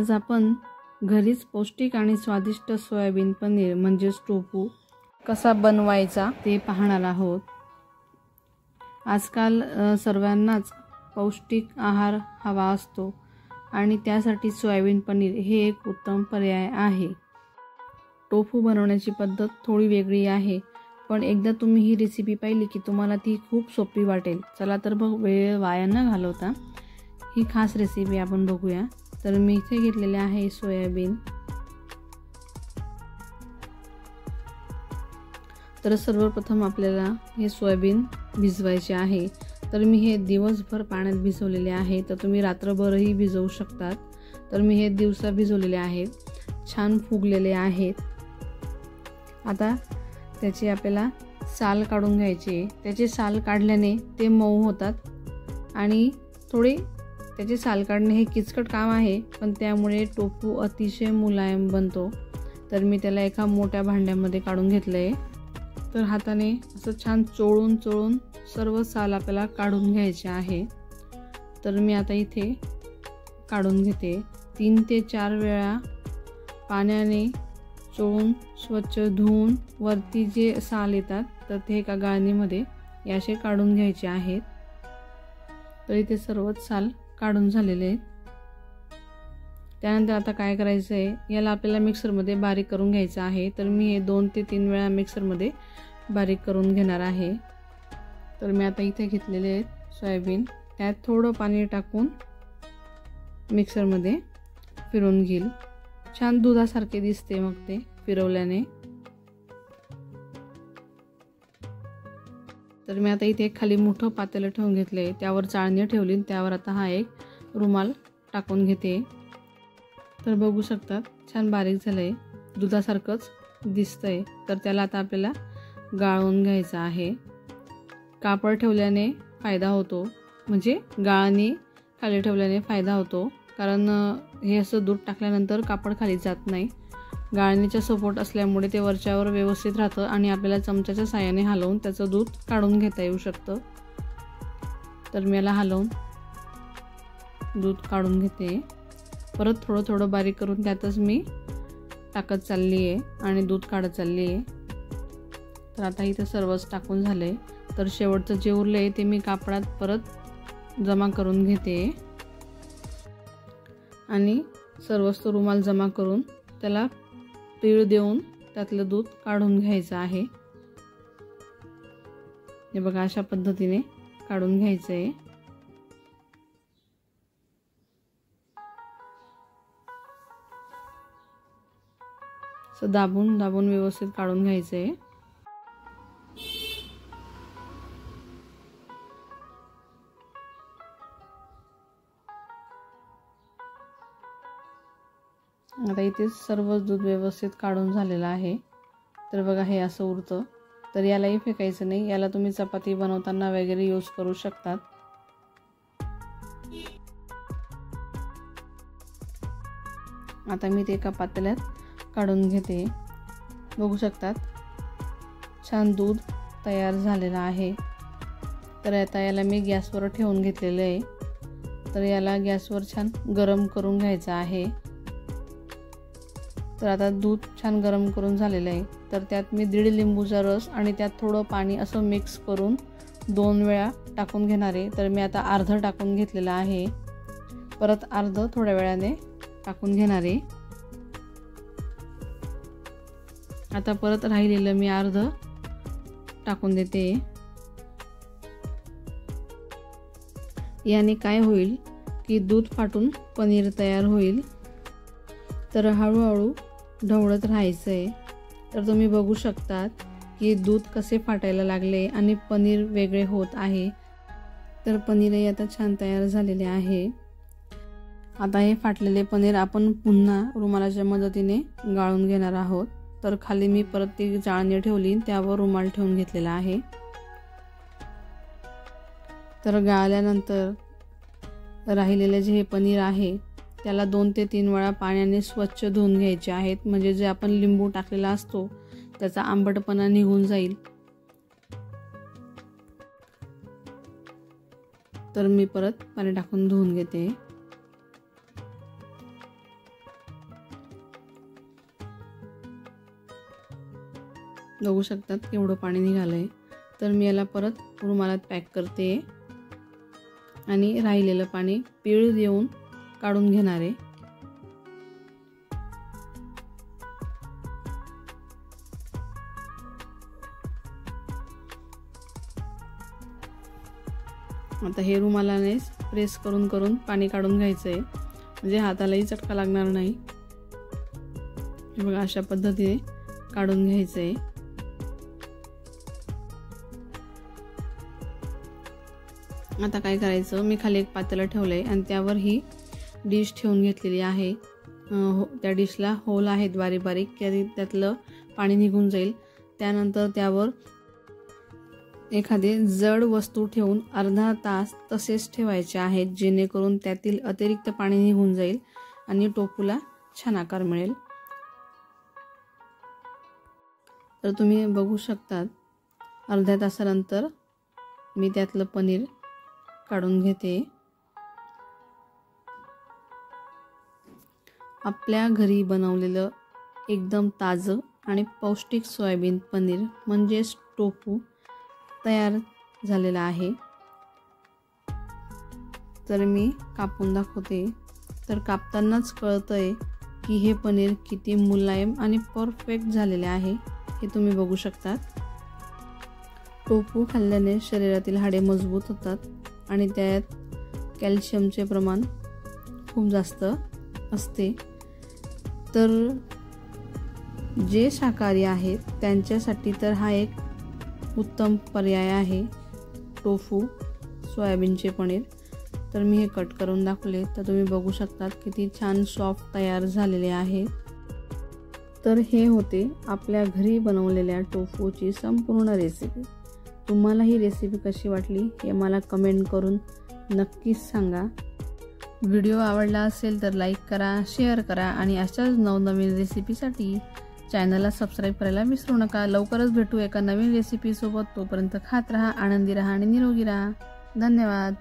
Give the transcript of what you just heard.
आज आपण घरीच पौष्टिक आणि स्वादिष्ट सोयाबीन पनीर म्हणजेच टोफू कसा बनवायचा ते पाहणार आहोत। आजकाल सर्वांनाच पौष्टिक आहार हवा असतो आणि त्यासाठी सोयाबीन पनीर हे एक उत्तम पर्याय आहे। टोफू बनवण्याची पद्धत थोडी वेगळी आहे, पण एकदा तुम्ही ही रेसिपी पाहिली की तुम्हाला ती खूप सोपी वाटेल। चला तर मग वेळ वाया न घालवता ही खास रेसिपी आपण बघूया। तर मी इथे घेतलेले आहे सोयाबीन। तर सर्वप्रथम आपल्याला हे सोयाबीन भिजवायचे आहे। तर मी हे दिवसभर पाण्यात भिजवलेले आहे, तर तुम्ही रात्रभरही भिजवू शकतात। तर मी हे दिवसा भिजवलेले आहेत, छान फुगलेले आहेत। आता त्याची आपल्याला साल काढून घ्यायची। त्याचे साल काढल्याने ते मऊ होतात आणि थोडे त्याचे साल काढणे हे किचकट काम आहे, पण त्यामुळे टोफू अतिशय मुलायम बनतो। तर मी त्याला एका मोठ्या भांड्यामध्ये काढून घेतले। तर हाताने असं छान चोळून चोळून सर्व साल आपल्याला काढून घ्यायचे आहे। तर मी आता इथे काढून घेते। 3 ते 4 वेळा पाण्याने चोळून स्वच्छ धुवून वरती जे साल येतात तर ते एका गाळणीमध्ये याचे काढून घ्यायचे आहेत। तर इथे सर्वच साल काढून झालेले आहेत। त्यानंतर आता काय करायचं आहे, याला आपल्याला मिक्सरमध्ये बारीक करून घ्यायचं आहे। तर मी हे 2 ते 3 वेळा मिक्सरमध्ये बारीक करून घेणार आहे। तर मी आता इथे घेतलेले आहेत सोयाबीन, त्यात थोडं पाणी टाकून मिक्सरमध्ये फिरवून घेईल। छान दुधासारखे दिसते मग ते फिरवल्याने। तर मी आता इथे खाली मोठं पातेलं ठेवून घेतले, त्यावर चाळणी ठेवली, त्यावर आता हा एक रुमाल टाकून घेते। तर बघू शकतात छान बारीक झालंय, दुधासारखंच दिसतंय। तर त्याला आता आपल्याला गाळून घ्यायचं आहे। कापड ठेवल्याने फायदा होतो, म्हणजे गाळणी खाली ठेवल्याने फायदा होतो, कारण हे असं दूध टाकल्यानंतर कापड खाली जात नाही। गाळणीचा सपोर्ट असल्यामुळे ते वरच्यावर व्यवस्थित राहतं आणि आपल्याला चमच्याच्या साहाय्याने हलवून त्याचं दूध काढून घेता येऊ शकतं। तर मी याला हलवून दूध काढून घेते। परत थोडं थोडं बारीक करून त्यातच मी टाकत चालली आहे आणि दूध काढत चालली आहे। तर आता इथे सर्वच टाकून झाले। तर शेवटचं जे उरले ते मी कापडात परत जमा करून घेते आणि सर्वच तो रुमाल जमा करून त्याला पीळ देऊन त्यातलं दूध काढून घ्यायचं आहे। हे बघा अशा पद्धतीने काढून घ्यायचं आहे। असं दाबून दाबून व्यवस्थित काढून घ्यायचं आहे। आता इथे सर्व दूध व्यवस्थित काढून झालेलं आहे। तर बघा हे असं उरतं, तर यालाही फेकायचं नाही, याला तुम्ही चपाती बनवताना वगैरे यूज करू शकतात। आता मी ते एका पातेल्यात काढून घेते। बघू शकतात छान दूध तयार झालेलं आहे। तर आता याला मी गॅसवर ठेवून घेतलेलं आहे। तर याला गॅसवर छान गरम करून घ्यायचं आहे। तर आता दूध छान गरम करून झालेलं आहे। तर त्यात मी 1.5 लिंबूचा रस आणि त्यात थोडं पाणी असं मिक्स करून 2 वेळा टाकून घेणार आहे। तर मी आता अर्धं टाकून घेतलेलं आहे, परत अर्धं थोड्या वेळाने टाकून घेणार आहे। आता परत राहिलेलं मी अर्धं टाकून देते। याने काय होईल की दूध फाटून पनीर तयार होईल। तर हळूहळू ढवळत राहायचं आहे। तर तुम्ही बघू शकतात की दूध कसे फाटायला लागले आणि पनीर वेगळे होत आहे। तर पनीरही आता छान तयार झालेले आहे। आता हे फाटलेले पनीर आपण पुन्हा रुमालाच्या मदतीने गाळून घेणार आहोत। तर खाली मी परत ती चाळणी ठेवली, त्यावर रुमाल ठेवून घेतलेला आहे। तर गाळल्यानंतर राहिलेले जे हे पनीर आहे त्याला 2 ते 3 वेळा पाण्याने स्वच्छ धुवून घ्यायचे आहेत, म्हणजे जे आपण लिंबू टाकलेला असतो त्याचा आंबटपणा निघून जाईल। तर मी परत पाणी टाकून धुवून घेते। बघू शकतात केवढं पाणी निघालंय। तर मी याला परत रुमालात पॅक करते आणि राहिलेलं पाणी पिळ देऊन काढून घेणार आहे। आता हे रुमालाने प्रेस करून करून पाणी काढून घ्यायचं आहे, म्हणजे हातालाही चटका लागणार नाही। हे बघा अशा पद्धतीने काढून घ्यायचं आहे। आता काय करायचं, मी खाली एक पातेलं ठेवलंय आणि त्यावर ही डिश ठेवून घेतलेली आहे। त्या डिशला होल आहेत बारीक बारीक, की त्यातलं पाणी निघून जाईल। त्यानंतर त्यावर एखादी जड वस्तू ठेवून अर्धा तास तसेच ठेवायचे आहेत, जेणेकरून त्यातील अतिरिक्त पाणी निघून जाईल आणि टोफूला छान आकार मिळेल। तर तुम्ही बघू शकतात अर्ध्या तासानंतर मी त्यातलं पनीर काढून घेते। आपल्या घरी बनवलेलं एकदम ताजं आणि पौष्टिक सोयाबीन पनीर म्हणजेच टोफू तयार झालेला आहे। तर मी कापून दाखवते, तर कापतानाच कळतंय की हे पनीर किती मुलायम आणि परफेक्ट झालेले आहे, हे तुम्ही बघू शकतात। टोफू खाल्ल्याने शरीरातील हाडे मजबूत होतात आणि त्यात कॅल्शियमचे प्रमाण खूप जास्त असते। तर जे शाकाहारी आहेत त्यांच्यासाठी तर हा एक उत्तम पर्याय आहे टोफू सोयाबीनचे पनीर। तर मी हे कट करून दाखवले, तर तुम्ही बघू शकतात किती छान सॉफ्ट तयार झालेले आहे। तर हे होते आपल्या घरी बनवलेल्या टोफूची संपूर्ण रेसिपी। तुम्हाला ही रेसिपी कशी वाटली हे मला कमेंट करून नक्कीच सांगा। व्हिडिओ आवडला असेल तर लाईक करा, शेअर करा आणि अशाच नवनवीन रेसिपीसाठी चॅनलला सबस्क्राईब करायला विसरू नका। लवकरच भेटू एका नवीन रेसिपी सोबत। तोपर्यंत खात राहा, आनंदी राहा आणि निरोगी राहा। धन्यवाद।